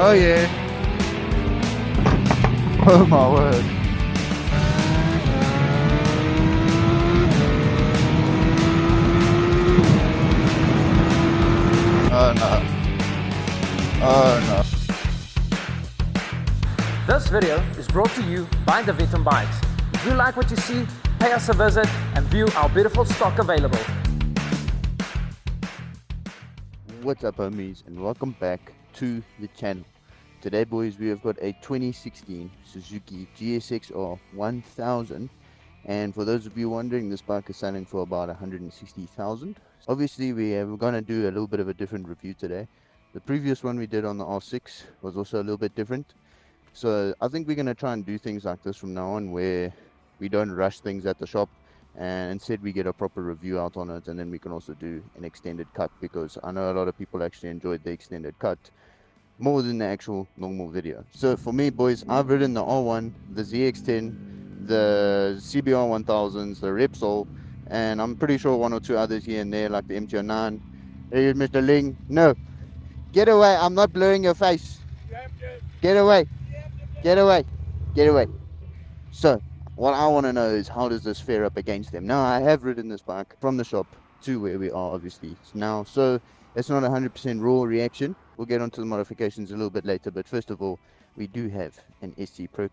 Oh yeah. Oh my word. Oh no. Oh no. This video is brought to you by Dewet&bikes. If you like what you see, pay us a visit and view our beautiful stock available. What's up homies, and welcome back to the channel. Today boys, we have got a 2016 Suzuki GSX-R1000, and for those of you wondering, this bike is selling for about 160,000. Obviously we're going to do a little bit of a different review today. The previous one we did on the R6 was also a little bit different, so I think we're going to try and do things like this from now on, where we don't rush things at the shop, and instead we get a proper review out on it, and then we can also do an extended cut, because I know a lot of people actually enjoyed the extended cut more than the actual normal video. So for me boys, I've ridden the R1, the ZX-10, the CBR1000s, the Repsol, and I'm pretty sure one or two others here and there, like the MT-09. Hey Mr. Ling, no, get away, I'm not blurring your face. Get away, get away, get away. So what I want to know is, how does this fare up against them? Now, I have ridden this bike from the shop to where we are obviously now, so it's not 100% raw reaction. We'll get onto the modifications a little bit later, but first of all, we do have an SC Pro.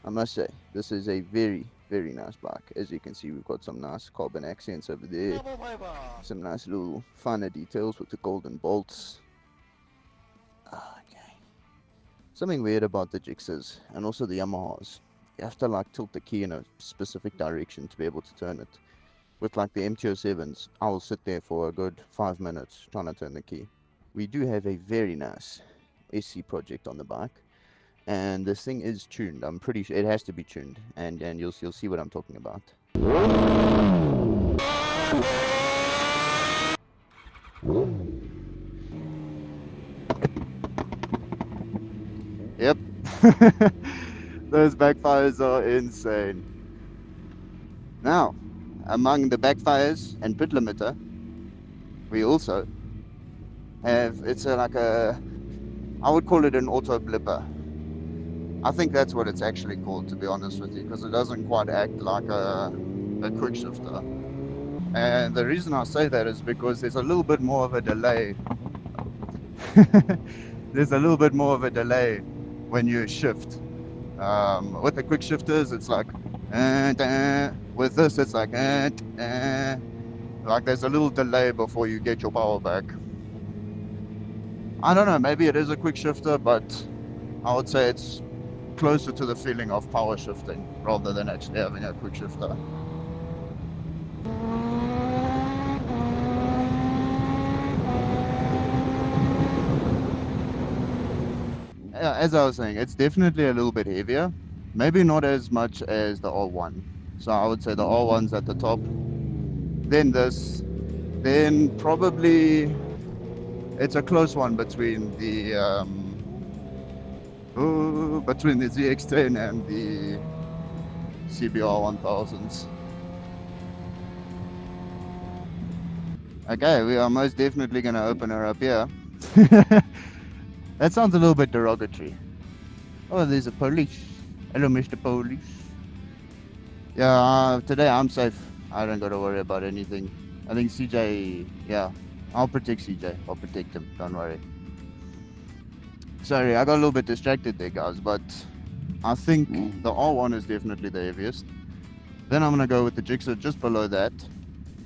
I must say, this is a very, very nice bike. As you can see, we've got some nice carbon accents over there, some nice little finer details with the golden bolts. Okay. Something weird about the Gixxers and also the Yamahas, you have to like tilt the key in a specific direction to be able to turn it. With like the MT-07s, I will sit there for a good 5 minutes trying to turn the key. We do have a very nice SC project on the bike, and this thing is tuned. I'm pretty sure it has to be tuned, and you'll see what I'm talking about. Yep. Those backfires are insane. Now, among the backfires and pit limiter, we also have, it's like a, I would call it an auto blipper. I think that's what it's actually called, to be honest with you, because it doesn't quite act like a quick shifter. And the reason I say that is because there's a little bit more of a delay. There's a little bit more of a delay when you shift. With the quick shifters, it's like, with this, it's like there's a little delay before you get your power back. I don't know, maybe it is a quick shifter, but I would say it's closer to the feeling of power shifting rather than actually having a quick shifter. As I was saying, it's definitely a little bit heavier, maybe not as much as the R1. So I would say the R1's at the top, then this, then probably it's a close one between the ZX-10 and the CBR1000s. Okay, we are most definitely going to open her up here. That sounds a little bit derogatory. Oh, there's a police. Hello, Mr. Police. Yeah, today I'm safe. I don't got to worry about anything. I think CJ, yeah, I'll protect CJ. I'll protect him. Don't worry. Sorry, I got a little bit distracted there, guys, but I think the R1 is definitely the heaviest. Then I'm going to go with the Gixxer just below that.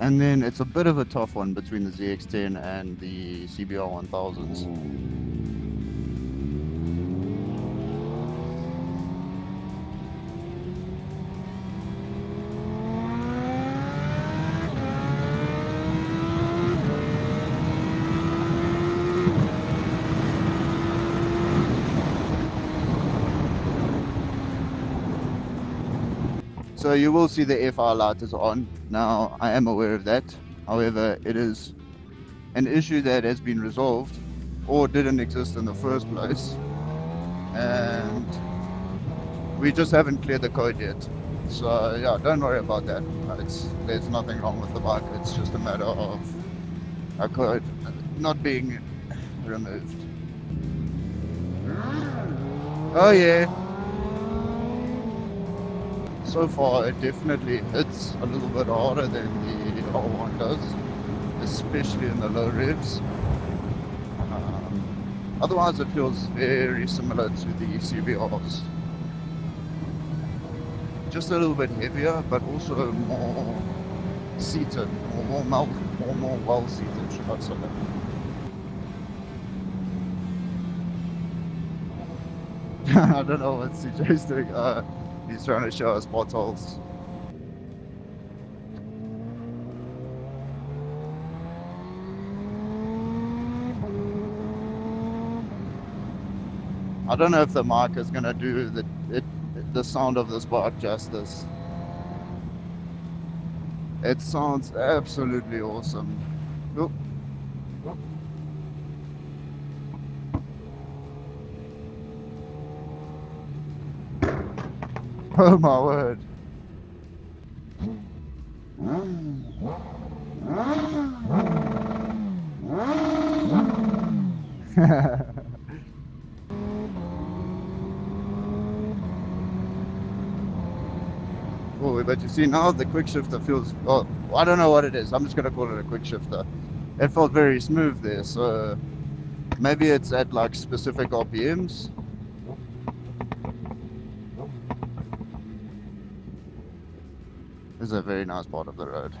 And then it's a bit of a tough one between the ZX-10 and the CBR1000s. So you will see the FR light is on. Now, I am aware of that. However, it is an issue that has been resolved or didn't exist in the first place. And we just haven't cleared the code yet. So yeah, don't worry about that. There's nothing wrong with the bike. It's just a matter of a code not being removed. Oh yeah. So far it definitely hits a little bit harder than the R1 does, especially in the low revs. Otherwise it feels very similar to the CBRs. Just a little bit heavier, but also more seated, or more well seated, should I say. I don't know what CJ's doing. He's trying to show us potholes. I don't know if the mic is gonna do the sound of this bike justice. It sounds absolutely awesome. Oop. Oh my word. Oh, but you see now the quick shifter feels, oh, I don't know what it is. I'm just gonna call it a quick shifter. It felt very smooth there, so maybe it's at like specific RPMs. This is a very nice part of the road.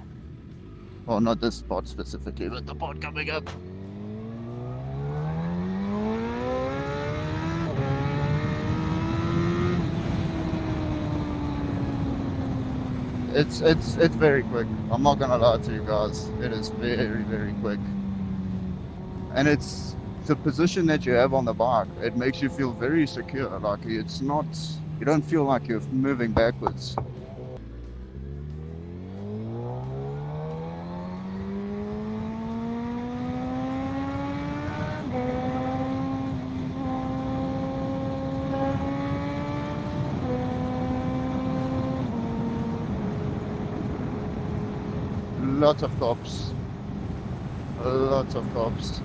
Well, not this part specifically, but the part coming up. It's very quick. I'm not gonna lie to you guys. It is very, very quick. And it's the position that you have on the bike. It makes you feel very secure. Like it's not, you don't feel like you're moving backwards. Lots of cops. Lots of cops.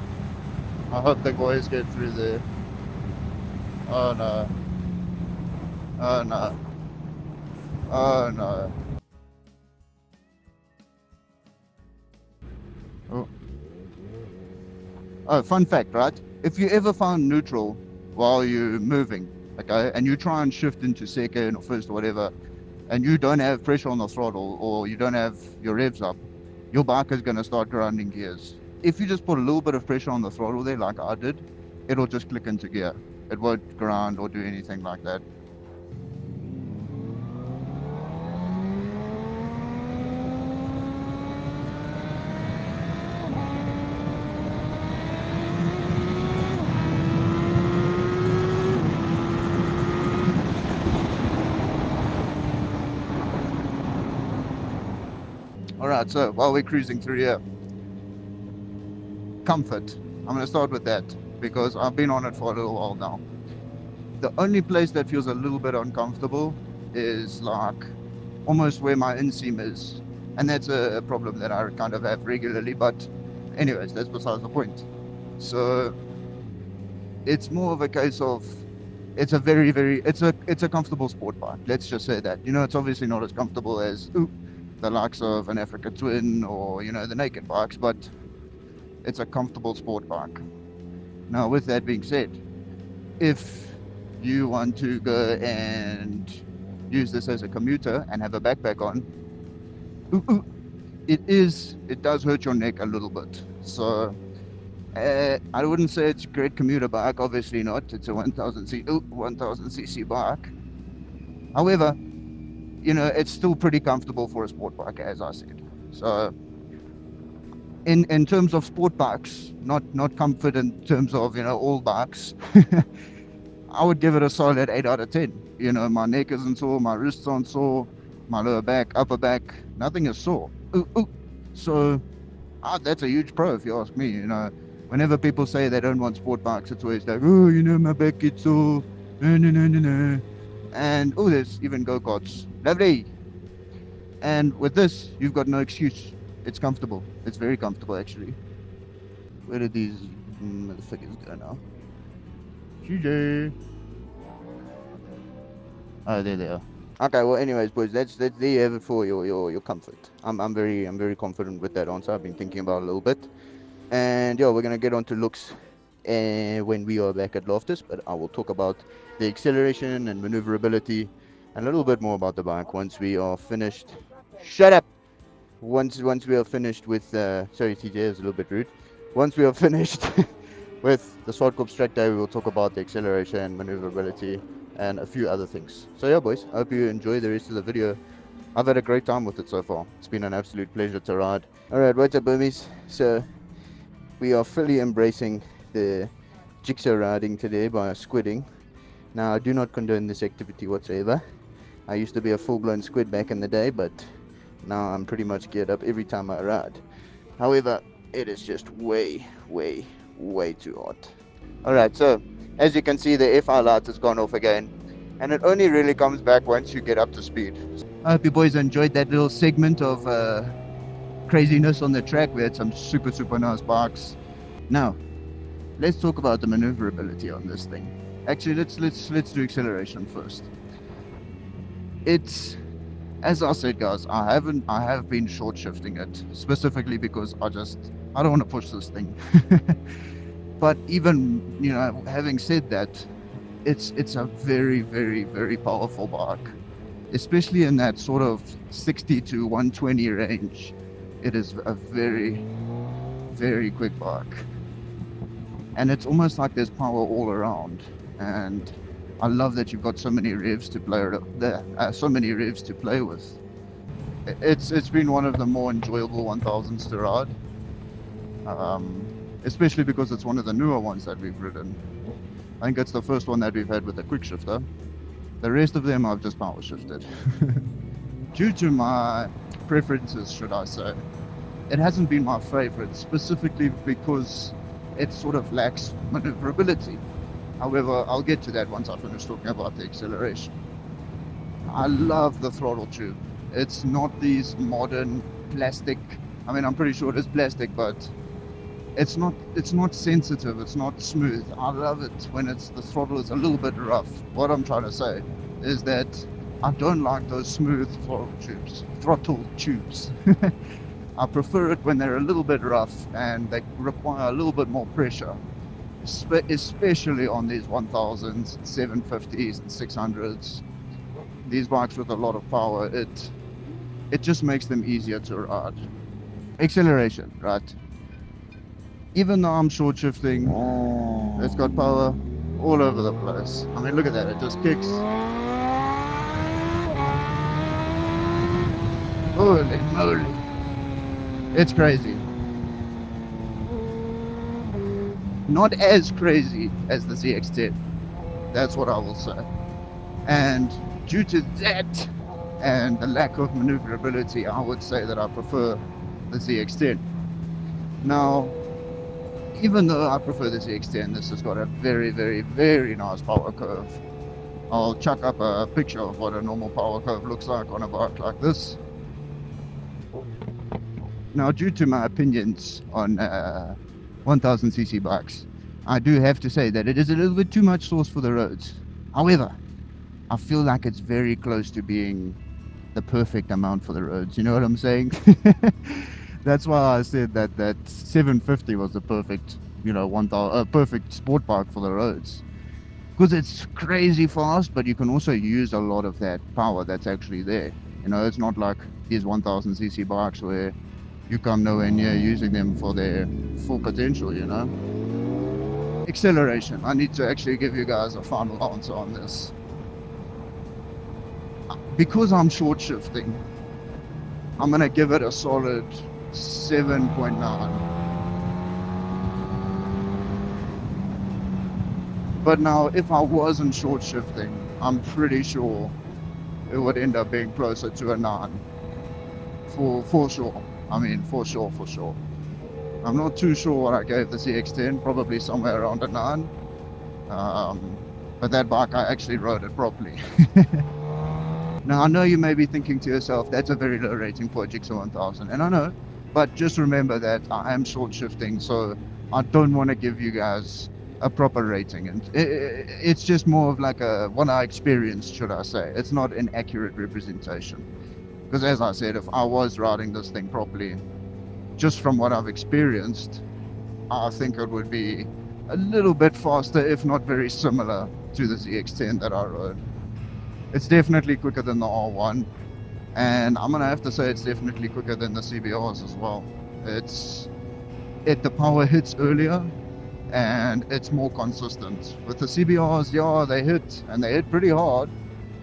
I hope the boys get through there. Oh no. Oh no. Oh no. Oh. Oh, fun fact, right? If you ever found neutral while you're moving, okay, and you try and shift into second or first or whatever, and you don't have pressure on the throttle or you don't have your revs up, your bike is going to start grinding gears. If you just put a little bit of pressure on the throttle there, like I did, it'll just click into gear. It won't grind or do anything like that. Alright, so while we're cruising through here, comfort. I'm going to start with that because I've been on it for a little while now. The only place that feels a little bit uncomfortable is like almost where my inseam is. And that's a problem that I kind of have regularly, but anyways, that's besides the point. So it's more of a case of, it's a very, it's a comfortable sport bike. Let's just say that. You know, it's obviously not as comfortable as the likes of an Africa Twin or, you know, the naked bikes, but it's a comfortable sport bike. Now, with that being said, if you want to go and use this as a commuter and have a backpack on, it does hurt your neck a little bit. So I wouldn't say it's a great commuter bike, obviously not. It's a 1000cc bike. However, you know, it's still pretty comfortable for a sport bike, as I said. So in terms of sport bikes, not comfort in terms of, you know, all bikes, I would give it a solid 8 out of 10. You know, my neck isn't sore, my wrists aren't sore, my lower back, upper back, nothing is sore. So that's a huge pro if you ask me. You know, whenever people say they don't want sport bikes, it's always like, oh, you know, my back gets sore, no. And oh, there's even go-karts. Lovely. And with this, you've got no excuse. It's comfortable. It's very comfortable, actually. Where did these motherfuckers go now? CJ. Oh, there they are. Okay, well, anyways, boys, that's there you have it for your comfort. I'm very confident with that answer. I've been thinking about it a little bit, and yeah, we're gonna get on to looks, when we are back at Loftus. But I will talk about the acceleration and maneuverability, and a little bit more about the bike once we are finished. Shut up. Once we are finished with sorry, TJ, it was a little bit rude. Once we are finished with the Swartkorps track day, we will talk about the acceleration, maneuverability, and a few other things. So yeah, boys, I hope you enjoy the rest of the video. I've had a great time with it so far. It's been an absolute pleasure to ride. Alright, what's up, Burmies? So we are fully embracing the jigsaw riding today by squidding. Now, I do not condone this activity whatsoever. I used to be a full-blown squid back in the day, but now I'm pretty much geared up every time I ride. However, it is just way too hot. Alright, so as you can see, the FI light has gone off again, and it only really comes back once you get up to speed. I hope you boys enjoyed that little segment of craziness on the track. We had some super nice bikes. Now, let's talk about the maneuverability on this thing. Actually, let's do acceleration first. It's, as I said, guys, I have been short shifting it specifically because I don't want to push this thing. But even, having said that, it's a very powerful bike, especially in that sort of 60 to 120 range. It is a very quick bike, and it's almost like there's power all around. And I love that you've got so many revs to play with. It's been one of the more enjoyable 1000s to ride, especially because it's one of the newer ones that we've ridden. I think it's the first one that we've had with a quick shifter. The rest of them I've just power shifted. Due to my preferences, should I say, it hasn't been my favorite, specifically because it sort of lacks maneuverability. However, I'll get to that once I finish talking about the acceleration. I love the throttle tube. It's not these modern plastic, I'm pretty sure it is plastic, but it's not sensitive, it's not smooth. I love it when the throttle is a little bit rough. What I'm trying to say is that I don't like those smooth throttle tubes. I prefer it when they're a little bit rough and they require a little bit more pressure, especially on these 1000s, 750s and 600s. These bikes with a lot of power, it just makes them easier to ride. Acceleration, right? Even though I'm short shifting, it's got power all over the place. Look at that, it just kicks. Holy moly. It's crazy. Not as crazy as the ZX-10. That's what I will say. And due to that and the lack of maneuverability, I would say that I prefer the ZX-10. Now, even though I prefer the ZX-10, this has got a very nice power curve. I'll chuck up a picture of what a normal power curve looks like on a bike like this. Now, due to my opinions on 1000cc bikes, I do have to say that it is a little bit too much sauce for the roads. However, I feel like it's very close to being the perfect amount for the roads. You know what I'm saying? That's why I said that 750 was the perfect, perfect sport bike for the roads. Because it's crazy fast, but you can also use a lot of that power that's actually there. It's not like these 1000cc bikes where you come nowhere near using them for their full potential, Acceleration. I need to actually give you guys a final answer on this. Because I'm short shifting, I'm going to give it a solid 7.9. But now, if I wasn't short shifting, I'm pretty sure it would end up being closer to a 9. For sure. For sure. I'm not too sure what I gave the ZX-10, probably somewhere around a 9. But that bike, I actually rode it properly. Now, I know you may be thinking to yourself, that's a very low rating for a GSX-R1000, and I know, but just remember that I am short shifting, so I don't want to give you guys a proper rating, and it's just more of like a what I experienced, should I say. It's not an accurate representation, because as I said, if I was riding this thing properly, just from what I've experienced, I think it would be a little bit faster, if not very similar to the ZX-10 that I rode. It's definitely quicker than the R1, and I'm gonna have to say it's definitely quicker than the CBRs as well. The power hits earlier, and it's more consistent. With the CBRs, yeah, they hit pretty hard,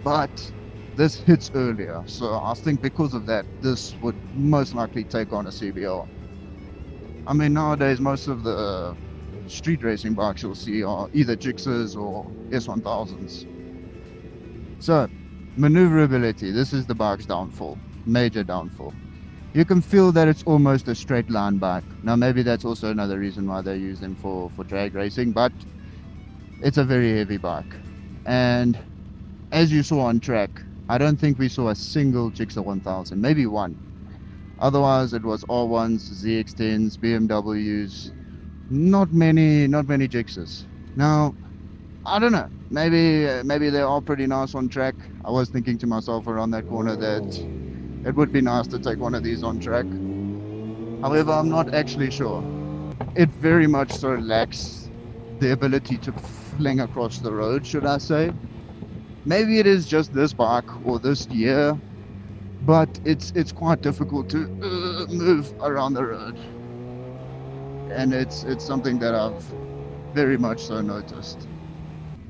but this hits earlier. So I think because of that, this would most likely take on a CBR. I mean, nowadays, most of the street racing bikes you'll see are either Gixxers or S1000s. So, maneuverability, this is the bike's downfall, major downfall. You can feel that it's almost a straight line bike. Now, maybe that's also another reason why they use them for drag racing, but it's a very heavy bike. And as you saw on track, I don't think we saw a single GSX-R1000, maybe one. Otherwise, it was R1s, ZX-10s, BMWs, not many Gixxers. Now, I don't know. Maybe they are pretty nice on track. I was thinking to myself around that corner that it would be nice to take one of these on track. However, I'm not actually sure. It very much so lacks the ability to fling across the road, should I say. Maybe it is just this bike or this year, but it's quite difficult to move around the road. And it's something that I've very much so noticed.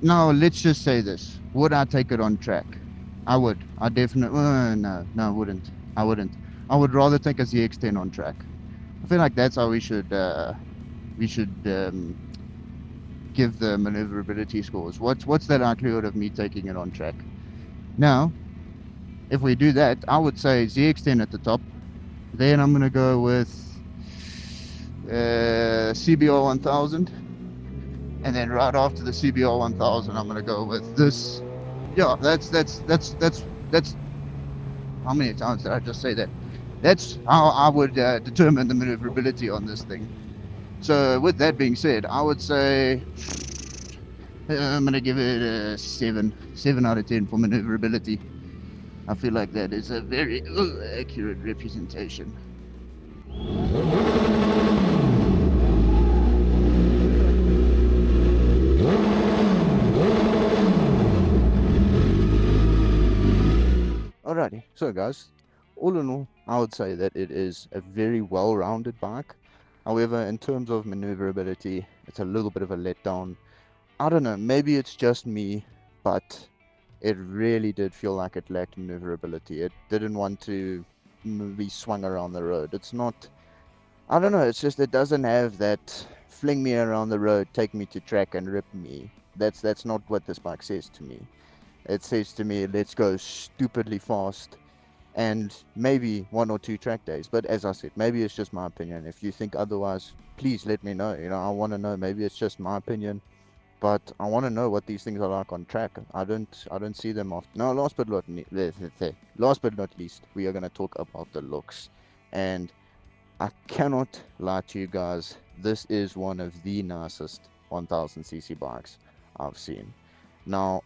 Now, let's just say this. Would I take it on track? I would. I definitely... no, I wouldn't. I would rather take a ZX-10 on track. I feel like that's how we should give the maneuverability scores. What's the likelihood of me taking it on track? Now, if we do that, I would say ZX-10 at the top. Then I'm going to go with CBR1000. And then right after the CBR1000, I'm going to go with this. Yeah, that's how many times did I just say that? That's how I would determine the maneuverability on this thing. So with that being said, I would say I'm going to give it a 7 out of 10 for maneuverability. I feel like that is a very accurate representation. Alrighty, so guys, all in all, I would say that it is a very well-rounded bike. However, in terms of maneuverability, it's a little bit of a letdown. I don't know, maybe it's just me, but it really did feel like it lacked maneuverability. It didn't want to be swung around the road. It's not, I don't know, it's just it doesn't have that fling me around the road, take me to track and rip me. That's not what this bike says to me. It says to me, let's go stupidly fast and maybe 1 or 2 track days. But as I said, maybe it's just my opinion. If you think otherwise, please let me know. You know, I want to know. Maybe it's just my opinion, but I want to know what these things are like on track. I don't see them often. Now, last but not least, we are going to talk about the looks. And I cannot lie to you guys, this is one of the nicest 1000cc bikes I've seen. Now,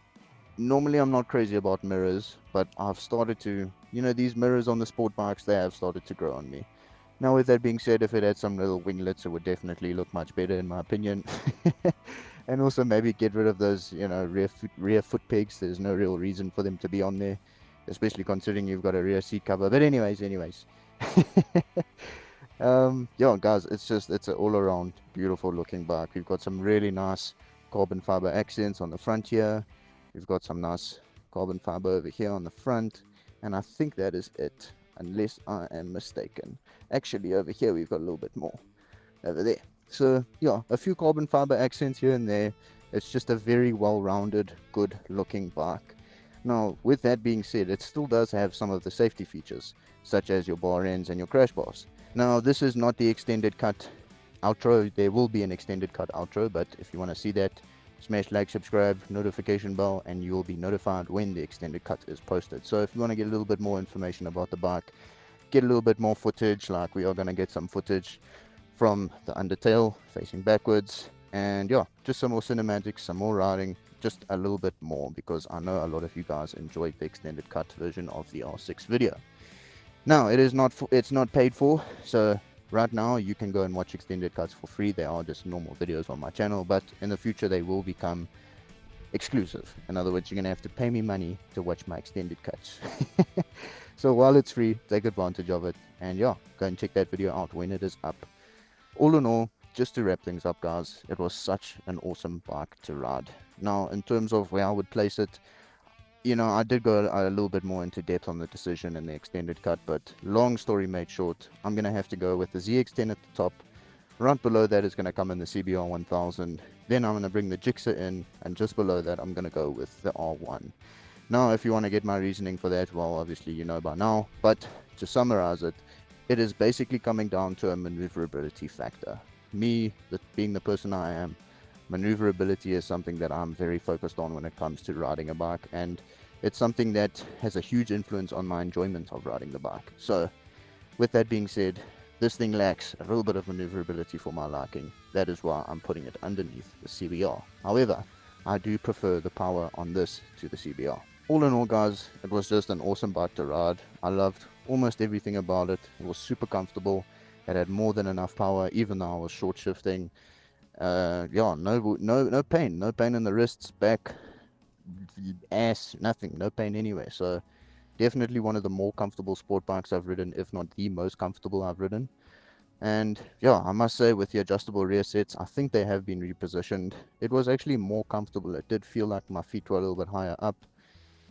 normally I'm not crazy about mirrors, but I've started to, you know, these mirrors on the sport bikes, they have started to grow on me. Now, with that being said, if it had some little winglets, it would definitely look much better in my opinion. And also maybe get rid of those, you know, rear foot pegs. There's no real reason for them to be on there, especially considering you've got a rear seat cover. But anyways. Yeah, guys, it's an all-around beautiful looking bike. We've got some really nice carbon fiber accents on the front here. We've got some nice carbon fiber over here on the front, and I think that is it, unless I am mistaken. Actually, over here we've got a little bit more over there. So yeah, a few carbon fiber accents here and there. It's just a very well-rounded, good looking bike. Now, with that being said, it still does have some of the safety features, such as your bar ends and your crash bars. Now, this is not the extended cut outro. There will be an extended cut outro, but if you want to see that, smash like, subscribe, notification bell, and you will be notified when the extended cut is posted. So if you want to get a little bit more information about the bike, get a little bit more footage, like we are going to get some footage from the undertail facing backwards, And yeah, just some more cinematics, some more riding, just a little bit more, because I know a lot of you guys enjoyed the extended cut version of the R6 video. Now, it's not paid for, so right now you can go and watch extended cuts for free. They are just normal videos on my channel, but in the future they will become exclusive. In other words, you're gonna have to pay me money to watch my extended cuts. So while it's free, take advantage of it, and yeah, go and check that video out when it is up. All in all, just to wrap things up, guys, it was such an awesome bike to ride. Now, in terms of where I would place it, you know, I did go a little bit more into depth on the decision and the extended cut, but long story made short, I'm gonna have to go with the ZX-10 at the top. Right below that is going to come in the CBR1000. Then I'm going to bring the Gixxer in, and just below that I'm going to go with the R1. Now, if you want to get my reasoning for that, well, obviously you know by now, but to summarize it, it is basically coming down to a maneuverability factor. Me, being the person I am, maneuverability is something that I'm very focused on when it comes to riding a bike, and it's something that has a huge influence on my enjoyment of riding the bike. So, with that being said, this thing lacks a little bit of maneuverability for my liking. That is why I'm putting it underneath the CBR. However, I do prefer the power on this to the CBR. All in all, guys, it was just an awesome bike to ride. I loved almost everything about it. It was super comfortable. It had more than enough power, even though I was short shifting. Yeah, no pain in the wrists, back, ass, nothing, no pain anywhere. So definitely one of the more comfortable sport bikes I've ridden, if not the most comfortable I've ridden. And yeah, I must say, with the adjustable rear sets, I think they have been repositioned. It was actually more comfortable. It did feel like my feet were a little bit higher up.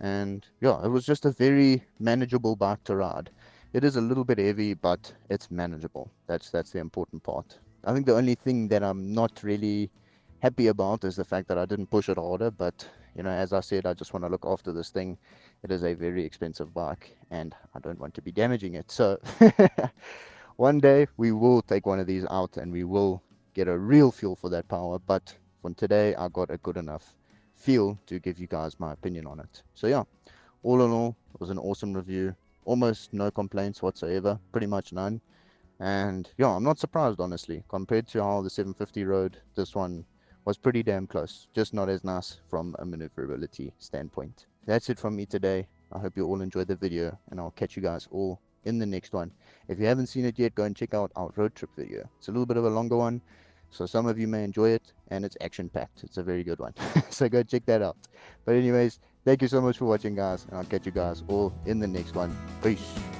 And yeah, it was just a very manageable bike to ride. It is a little bit heavy, but it's manageable. That's the important part. I think the only thing that I'm not really happy about is the fact that I didn't push it harder, but you know, as I said, I just want to look after this thing. It is a very expensive bike, and I don't want to be damaging it. So one day we will take one of these out and we will get a real feel for that power. But for today, I got a good enough feel to give you guys my opinion on it. So yeah, all in all, it was an awesome review. Almost no complaints whatsoever, pretty much none. And yeah, I'm not surprised, honestly. Compared to how the 750 rode, this one was pretty damn close, just not as nice from a maneuverability standpoint. That's it from me today. I hope you all enjoyed the video, and I'll catch you guys all in the next one. If you haven't seen it yet, go and check out our road trip video. It's a little bit of a longer one, so some of you may enjoy it, and it's action-packed. It's a very good one. So go check that out. But anyways, thank you so much for watching, guys, and I'll catch you guys all in the next one. Peace.